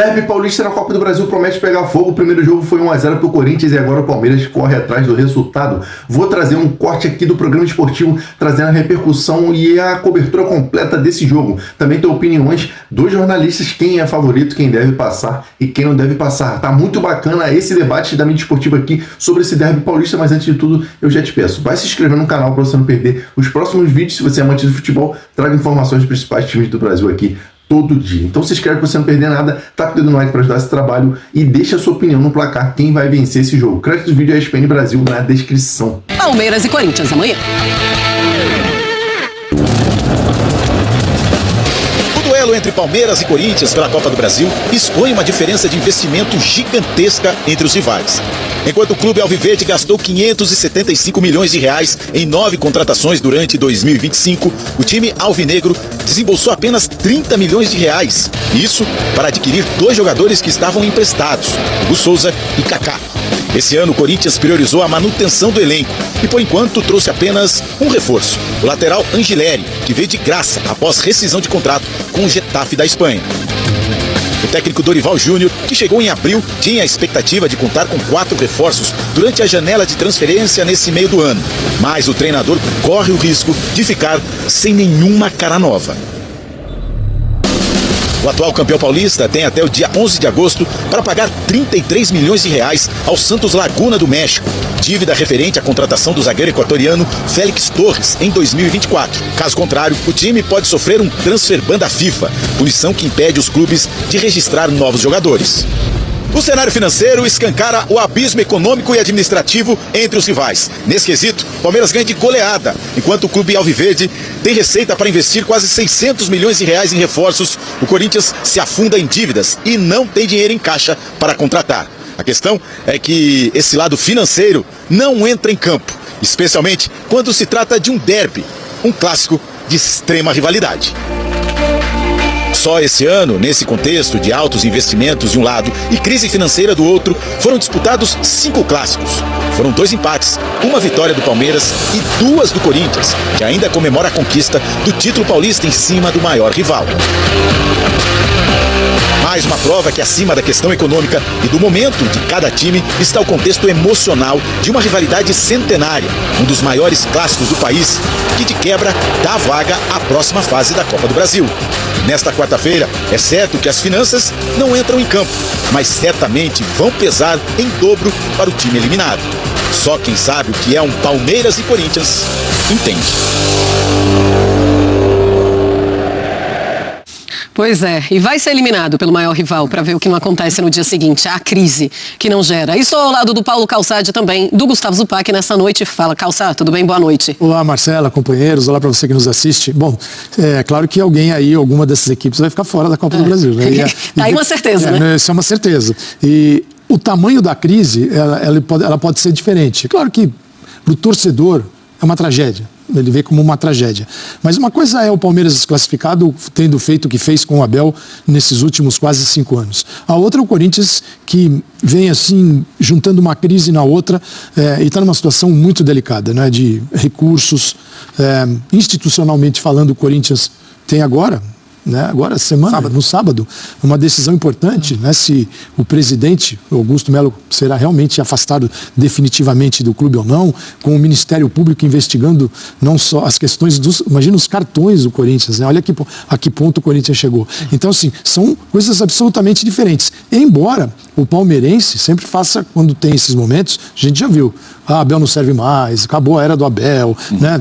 Derby paulista na Copa do Brasil promete pegar fogo. O primeiro jogo foi 1-0 pro Corinthians e agora o Palmeiras corre atrás do resultado. Vou trazer um corte aqui do programa esportivo, trazendo a repercussão e a cobertura completa desse jogo. Também tenho opiniões dos jornalistas, quem é favorito, quem deve passar e quem não deve passar. Tá muito bacana esse debate da mídia esportiva aqui sobre esse Derby paulista, mas antes de tudo, eu já te peço, vai se inscrever no canal para você não perder os próximos vídeos. Se você é amante de futebol, trago informações dos principais times do Brasil aqui todo dia. Então se inscreve para você não perder nada, taca o dedo no like para ajudar esse trabalho e deixa a sua opinião no placar, quem vai vencer esse jogo. Crédito do vídeo é ESPN Brasil na descrição. Palmeiras e Corinthians amanhã. O duelo entre Palmeiras e Corinthians pela Copa do Brasil expõe uma diferença de investimento gigantesca entre os rivais. Enquanto o clube alviverde gastou 575 milhões de reais em 9 contratações durante 2025, o time alvinegro desembolsou apenas 30 milhões de reais. Isso para adquirir 2 jogadores que estavam emprestados, Hugo Souza e Kaká. Esse ano o Corinthians priorizou a manutenção do elenco e por enquanto trouxe apenas um reforço, o lateral Angileri, que veio de graça após rescisão de contrato com o Getafe da Espanha. O técnico Dorival Júnior, que chegou em abril, tinha a expectativa de contar com 4 reforços durante a janela de transferência nesse meio do ano. Mas o treinador corre o risco de ficar sem nenhuma cara nova. O atual campeão paulista tem até o dia 11 de agosto para pagar 33 milhões de reais ao Santos Laguna do México, dívida referente à contratação do zagueiro equatoriano Félix Torres em 2024. Caso contrário, o time pode sofrer um transfer ban da FIFA, punição que impede os clubes de registrar novos jogadores. O cenário financeiro escancara o abismo econômico e administrativo entre os rivais. Nesse quesito, o Palmeiras ganha de goleada, enquanto o clube alviverde tem receita para investir quase 600 milhões de reais em reforços. O Corinthians se afunda em dívidas e não tem dinheiro em caixa para contratar. A questão é que esse lado financeiro não entra em campo, especialmente quando se trata de um derby, um clássico de extrema rivalidade. Só esse ano, nesse contexto de altos investimentos de um lado e crise financeira do outro, foram disputados 5 clássicos. Foram 2 empates, 1 vitória do Palmeiras e 2 do Corinthians, que ainda comemora a conquista do título paulista em cima do maior rival. Mais uma prova que acima da questão econômica e do momento de cada time está o contexto emocional de uma rivalidade centenária, um dos maiores clássicos do país, que de quebra dá vaga à próxima fase da Copa do Brasil. Nesta quarta-feira, é certo que as finanças não entram em campo, mas certamente vão pesar em dobro para o time eliminado. Só quem sabe o que é um Palmeiras e Corinthians entende. Pois é, e vai ser eliminado pelo maior rival para ver o que não acontece no dia seguinte, a crise que não gera. E estou ao lado do Paulo Calçade também, do Gustavo Zupac nessa noite. Fala, Calçade, tudo bem? Boa noite. Olá, Marcela, companheiros, olá para você que nos assiste. Bom, é claro que alguém aí, alguma dessas equipes vai ficar fora da Copa do Brasil. Né? Aí uma certeza, né? Isso é uma certeza. E o tamanho da crise, ela pode ser diferente. Claro que para o torcedor é uma tragédia. Ele vê como uma tragédia. Mas uma coisa é o Palmeiras desclassificado, tendo feito o que fez com o Abel nesses últimos quase 5 anos. A outra é o Corinthians, que vem assim, juntando uma crise na outra, e está numa situação muito delicada, né, de recursos. Institucionalmente falando, o Corinthians tem agora, né, agora no sábado, uma decisão importante, né, se o presidente Augusto Melo será realmente afastado definitivamente do clube ou não, com o Ministério Público investigando não só as questões imagina os cartões do Corinthians, né, olha a que ponto o Corinthians chegou. Então, assim, são coisas absolutamente diferentes. Embora o palmeirense sempre faça, quando tem esses momentos, a gente já viu, Abel não serve mais, acabou a era do Abel, né,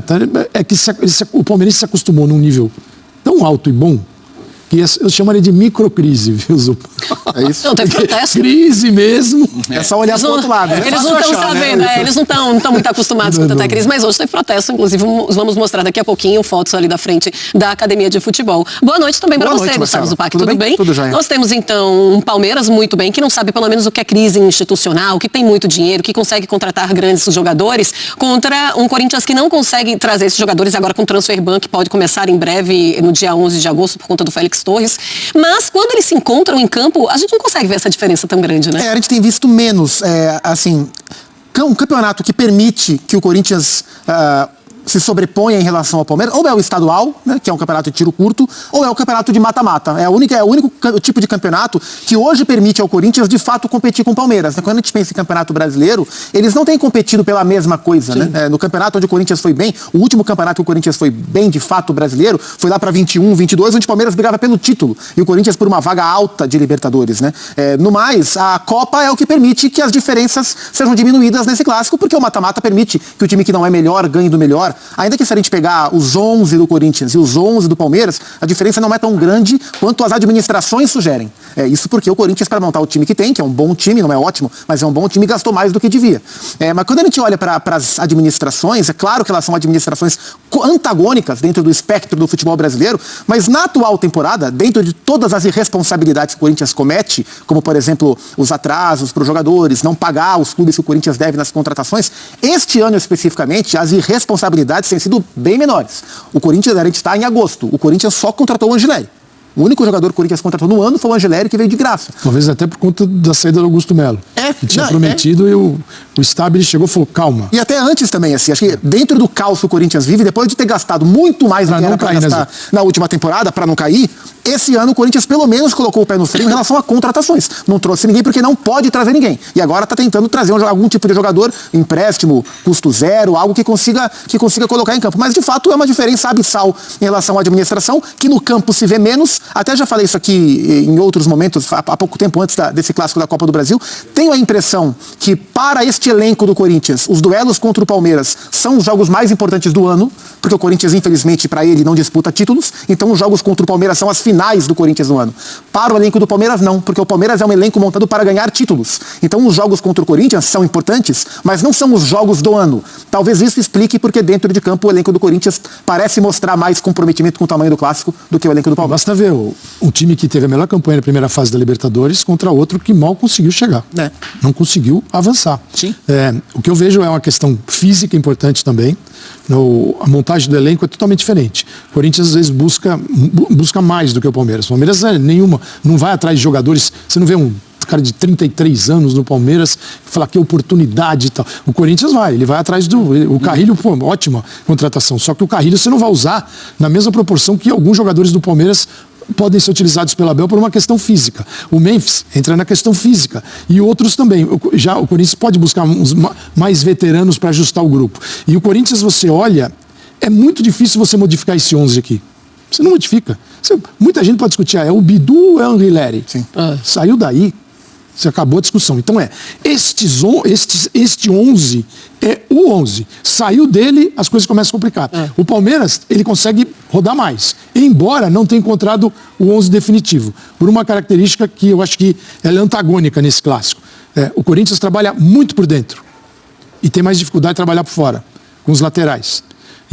é que o palmeirense se acostumou num nível tão alto e bom, que eu chamaria de microcrise, viu, Zupa? É isso? Não, teve protesto. Crise mesmo. É só olhar para o outro lado. Eles não estão sabendo, eles não estão muito acostumados com tanta crise, mas hoje teve protesto, inclusive vamos mostrar daqui a pouquinho fotos ali da frente da Academia de Futebol. Boa noite também para você, Gustavo Zupac, tudo bem? Tudo jóia. Nós temos então um Palmeiras muito bem, que não sabe pelo menos o que é crise institucional, que tem muito dinheiro, que consegue contratar grandes jogadores, contra um Corinthians que não consegue trazer esses jogadores agora com transfer ban, que pode começar em breve, no dia 11 de agosto, por conta do Félix Torres. Mas quando eles se encontram em campo, a gente não consegue ver essa diferença tão grande, né? A gente tem visto menos, um campeonato que permite que o Corinthians se sobrepõe em relação ao Palmeiras, ou é o estadual, né, que é um campeonato de tiro curto, ou é o campeonato de mata-mata. É o único tipo de campeonato que hoje permite ao Corinthians, de fato, competir com o Palmeiras. Quando a gente pensa em campeonato brasileiro, eles não têm competido pela mesma coisa. Né? No campeonato onde o Corinthians foi bem, o último campeonato que o Corinthians foi bem, de fato, brasileiro, foi lá para 21, 22, onde o Palmeiras brigava pelo título, e o Corinthians por uma vaga alta de Libertadores. Né? No mais, a Copa é o que permite que as diferenças sejam diminuídas nesse clássico, porque o mata-mata permite que o time que não é melhor ganhe do melhor. Ainda que se a gente pegar os 11 do Corinthians e os 11 do Palmeiras, a diferença não é tão grande quanto as administrações sugerem. Isso porque o Corinthians, para montar o time que tem, que é um bom time, não é ótimo, mas é um bom time, gastou mais do que devia. Mas quando a gente olha para as administrações, é claro que elas são administrações antagônicas dentro do espectro do futebol brasileiro, mas na atual temporada, dentro de todas as irresponsabilidades que o Corinthians comete, como, por exemplo, os atrasos para os jogadores, não pagar os clubes que o Corinthians deve nas contratações, este ano especificamente, as irresponsabilidades têm sido bem menores. O Corinthians, a gente está em agosto, o Corinthians só contratou o Angelelli. O único jogador que o Corinthians contratou no ano foi o Angelelli, que veio de graça. Talvez até por conta da saída do Augusto Melo. Que tinha prometido e o Stabile chegou e falou, calma. E até antes também, assim, acho que dentro do caos que o Corinthians vive, depois de ter gastado muito mais do que era para gastar na última temporada, para não cair, esse ano o Corinthians pelo menos colocou o pé no freio em relação a contratações. Não trouxe ninguém porque não pode trazer ninguém. E agora está tentando trazer algum tipo de jogador, empréstimo, custo zero, algo que consiga colocar em campo. Mas de fato é uma diferença abissal em relação à administração, que no campo se vê menos. Até já falei isso aqui em outros momentos, há pouco tempo antes desse clássico da Copa do Brasil. Tenho a impressão que para este elenco do Corinthians, os duelos contra o Palmeiras são os jogos mais importantes do ano, porque o Corinthians, infelizmente, para ele, não disputa títulos. Então os jogos contra o Palmeiras são as finais do Corinthians no ano. Para o elenco do Palmeiras, não, porque o Palmeiras é um elenco montado para ganhar títulos. Então os jogos contra o Corinthians são importantes, mas não são os jogos do ano. Talvez isso explique porque dentro de campo o elenco do Corinthians parece mostrar mais comprometimento com o tamanho do clássico do que o elenco do Palmeiras. Basta ver um time que teve a melhor campanha na primeira fase da Libertadores contra outro que mal conseguiu chegar. Não conseguiu avançar. Sim. O que eu vejo é uma questão física importante também. A montagem do elenco é totalmente diferente. O Corinthians às vezes busca mais do que o Palmeiras. O Palmeiras não vai atrás de jogadores. Você não vê um cara de 33 anos no Palmeiras falar que oportunidade e tal. O Corinthians ele vai atrás o Carrilho, ótima contratação. Só que o Carrilho você não vai usar na mesma proporção que alguns jogadores do Palmeiras podem ser utilizados pela Abel por uma questão física. O Memphis entra na questão física. E outros também. O Corinthians pode buscar uns mais veteranos para ajustar o grupo. E o Corinthians, você olha, é muito difícil você modificar esse 11 aqui. Você não modifica. Muita gente pode discutir, é o Bidu ou é o Anguilleri? Sim. Saiu daí, você acabou a discussão. Então este 11 é o 11. Saiu dele, as coisas começam a complicar. O Palmeiras, ele consegue rodar mais. Embora não tenha encontrado o 11 definitivo. Por uma característica que eu acho que ela é antagônica nesse clássico. O Corinthians trabalha muito por dentro. E tem mais dificuldade de trabalhar por fora, com os laterais.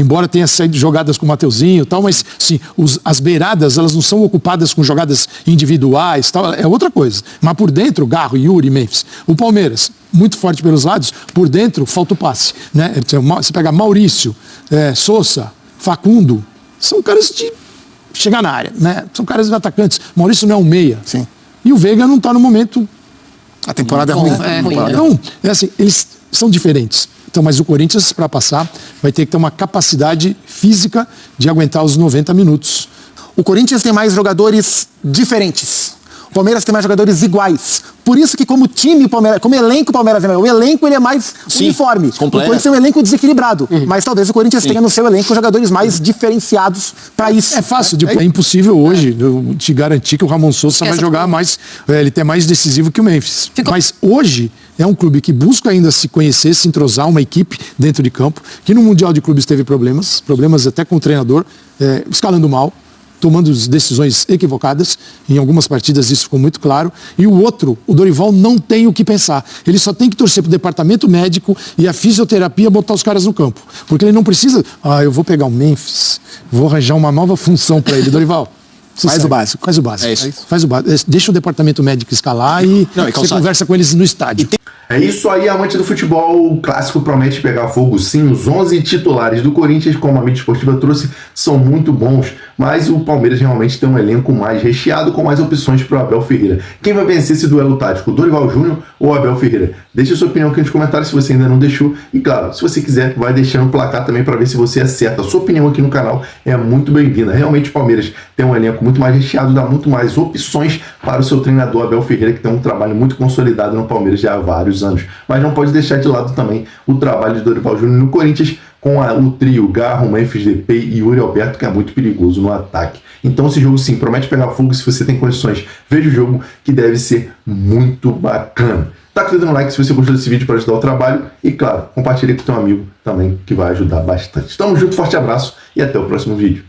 Embora tenha saído jogadas com o Mateuzinho e tal, mas sim, as beiradas, elas não são ocupadas com jogadas individuais, tal, é outra coisa. Mas por dentro, Garro, Yuri, Memphis. O Palmeiras, muito forte pelos lados, por dentro falta o passe. Né? Você pega Maurício, Sousa, Facundo, são caras de chegar na área, né? São caras atacantes. Maurício não é um meia. Sim. E o Veiga não está no momento. A temporada é ruim. Então, assim, eles são diferentes. Então, mas o Corinthians, para passar, vai ter que ter uma capacidade física de aguentar os 90 minutos. O Corinthians tem mais jogadores diferentes. O Palmeiras tem mais jogadores iguais. Por isso que como time, como elenco, o Palmeiras é melhor. O elenco ele é mais uniforme. Completo. O Corinthians é um elenco desequilibrado. Mas talvez o Corinthians tenha no seu elenco jogadores mais diferenciados para isso. É fácil. É impossível hoje eu te garantir que o Ramon Sousa vai jogar mais. Ele é mais decisivo que o Memphis. Mas hoje é um clube que busca ainda se conhecer, se entrosar, uma equipe dentro de campo, que no Mundial de Clubes teve problemas até com o treinador, escalando mal, tomando decisões equivocadas. Em algumas partidas isso ficou muito claro. E o outro, o Dorival, não tem o que pensar. Ele só tem que torcer para o departamento médico e a fisioterapia botar os caras no campo. Porque ele não precisa, eu vou pegar o Memphis, vou arranjar uma nova função para ele. Dorival, Faz o básico. Faz o básico. É isso. Faz o básico. Deixa o departamento médico escalar e você conversa com eles no estádio. É isso aí, amante do futebol. O clássico promete pegar fogo, sim. Os 11 titulares do Corinthians, como a mídia esportiva trouxe, são muito bons. Mas o Palmeiras realmente tem um elenco mais recheado, com mais opções para o Abel Ferreira. Quem vai vencer esse duelo tático, Dorival Júnior ou Abel Ferreira? Deixe sua opinião aqui nos comentários se você ainda não deixou. E claro, se você quiser, vai deixando o placar também para ver se você acerta. A sua opinião aqui no canal é muito bem-vinda. Realmente o Palmeiras tem um elenco muito mais recheado, dá muito mais opções para o seu treinador Abel Ferreira, que tem um trabalho muito consolidado no Palmeiras já há vários anos. Mas não pode deixar de lado também o trabalho de Dorival Júnior no Corinthians, com o trio Garro, Memphis Depay e Yuri Alberto, que é muito perigoso no ataque. Então esse jogo sim promete pegar fogo. Se você tem condições, veja o jogo, que deve ser muito bacana. Taca o dedo no like se você gostou desse vídeo para ajudar o trabalho e claro, compartilhe com o teu amigo também, que vai ajudar bastante. Tamo junto, forte abraço e até o próximo vídeo.